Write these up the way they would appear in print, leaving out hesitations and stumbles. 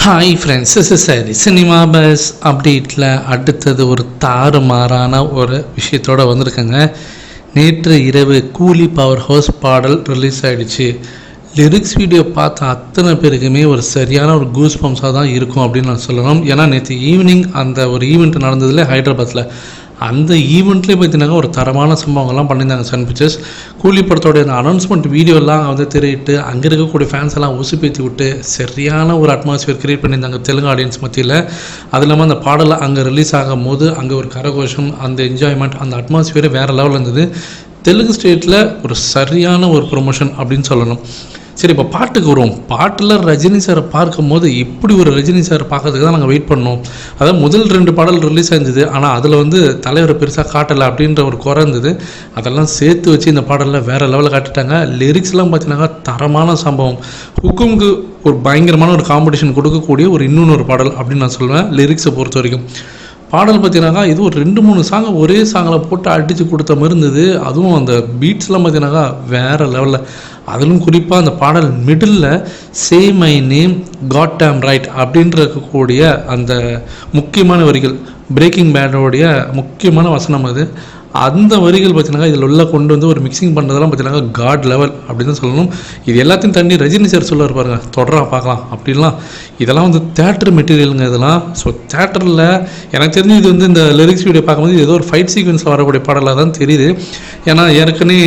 Hi friends, சரி cinema bus அப்டேட்டில் அடுத்தது ஒரு தாறுமாறான ஒரு விஷயத்தோடு வந்திருக்கேங்க. நேற்று இரவு கூலி பவர் ஹவுஸ் பாடல் ரிலீஸ் ஆகிடுச்சு. லிரிக்ஸ் வீடியோ பார்த்த அத்தனை பேருக்குமே ஒரு சரியான ஒரு கூஸ் பம்ஸாக தான் இருக்கும் அப்படின்னு நான் சொல்லணும். ஏன்னா நேற்று ஈவினிங் அந்த ஒரு ஈவெண்ட் நடந்ததில் ஹைதராபாத்தில் அந்த ஈவெண்ட்லேயே பார்த்தீங்கன்னா ஒரு தரமான சம்பவங்கள்லாம் பண்ணியிருந்தாங்க சன் பிக்சர்ஸ். கூலி படத்தோடைய அந்த அனௌன்ஸ்மெண்ட் வீடியோலாம் வந்து திரையிட்டு அங்கே இருக்கக்கூடிய ஃபேன்ஸ் எல்லாம் உசுப்பேற்றி விட்டு சரியான ஒரு அட்மாஸ்பியர் கிரியேட் பண்ணியிருந்தாங்க தெலுங்கு ஆடியன்ஸ் மத்தியில். அது இல்லாமல் அந்த பாடலை அங்கே ரிலீஸ் ஆகும் போது அங்கே ஒரு கரகோஷம், அந்த என்ஜாய்மெண்ட், அந்த அட்மாஸ்பியரே வேறு லெவலில் இருந்தது. தெலுங்கு ஸ்டேட்டில் ஒரு சரியான ஒரு ப்ரொமோஷன் அப்படின்னு சொல்லணும். சரி, இப்போ பாட்டுக்கு வருவோம். பாட்டில் ரஜினி சாரை பார்க்கும் போது இப்படி ஒரு ரஜினி சாரை பார்க்கறதுக்கு தான் நாங்கள் வெயிட் பண்ணோம். அதாவது முதல் 2 பாடல் ரிலீஸ் ஆயிருந்தது, ஆனால் அதில் வந்து தலைவரை பெருசாக காட்டலை அப்படின்ற ஒரு குறை இருந்தது. அதெல்லாம் சேர்த்து வச்சு இந்த பாடலில் வேறு லெவலில் காட்டிட்டாங்க. லிரிக்ஸ்லாம் பார்த்தீங்கன்னா தரமான சம்பவம். ஹுக்குமுக்கு ஒரு பயங்கரமான ஒரு காம்படிஷன் கொடுக்கக்கூடிய ஒரு இன்னொரு பாடல் அப்படின்னு நான் சொல்லுவேன் லிரிக்ஸை பொறுத்த வரைக்கும். பாடல் பார்த்தீங்கன்னாக்கா இது ஒரு 2-3 சாங்கை ஒரே சாங்கில் போட்டு அடித்து கொடுத்த மாதிரி இருந்தது. அதுவும் அந்த பீட்ஸ்லாம் பார்த்தீங்கன்னாக்கா வேறு லெவலில். அதிலும் குறிப்பாக அந்த பாடல் middle say my name god damn right அப்படின்ற இருக்கக்கூடிய அந்த முக்கியமான வரிகள், பிரேக்கிங் பேடோடைய முக்கியமான வசனம் அது. அந்த வரிகள் பார்த்தீங்கன்னா இதில் உள்ள கொண்டு வந்து ஒரு மிக்சிங் பண்ணுறதெல்லாம் பார்த்தீங்கன்னா காட் லெவல் அப்படின்னு தான் சொல்லணும். இது எல்லாத்தையும் தாண்டி ரஜினி சார் சொல்லுவார் பாருங்க, தொடரா பார்க்கலாம் அப்படின்லாம். இதெல்லாம் வந்து தேட்டர் மெட்டீரியலுங்க இதெல்லாம். ஸோ தேட்டரில் எனக்கு தெரிஞ்சு இது வந்து இந்த லிரிக்ஸ் வீடியோ பார்க்கும்போது ஏதோ ஒரு ஃபைட் சீக்வன்ஸில் வரக்கூடிய பாடலாக தான் தெரியுது. ஏன்னா ஏற்கனவே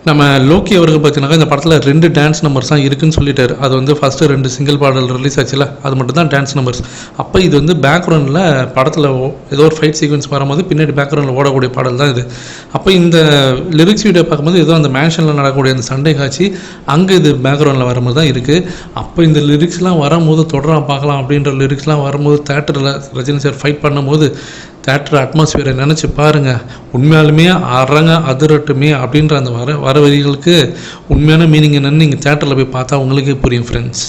நம்ம லோக்கி அவர்கள் பார்த்தீங்கன்னா இந்த படத்தில் 2 டான்ஸ் நம்பர்ஸ் தான் இருக்குதுன்னு சொல்லிட்டாரு. அது வந்து ஃபஸ்ட்டு 2 சிங்கிள் பாடல் ரிலீஸ் ஆச்சுல, அது மட்டும் தான் டான்ஸ் நம்பர்ஸ். அப்போ இது வந்து பேக்ரவுண்டில் படத்தில் ஏதோ ஒரு ஃபைட் சீக்வன்ஸ் வரும்போது பின்னாடி பேக்ரவுண்டில் ஓடக்கூடிய பாடல் தான் இது. அப்போ இந்த லிரிக்ஸ் வீடியோ பார்க்கும்போது ஏதோ அந்த மேன்ஷனில் நடக்கக்கூடிய அந்த சண்டை காட்சி அங்கே இது பேக்ரவுண்டில் வரும்போது தான் இருக்குது. அப்போ இந்த லிரிக்ஸ்லாம் வரும்போது தொடரா பார்க்கலாம் அப்படின்ற லிரிக்ஸ்லாம் வரும்போது தேட்டரில் ரஜினி சார் ஃபைட் பண்ணும்போது தேட்டர் அட்மாஸ்பியரை நினச்சி பாருங்கள். உண்மையாலுமே அரங்க அதிரட்டுமே அப்படின்ற அந்த வர வரிகளுக்கு உண்மையான மீனிங் என்னென்னு நீங்கள் தேட்டரில் போய் பார்த்தா உங்களுக்கே புரியும் ஃப்ரெண்ட்ஸ்.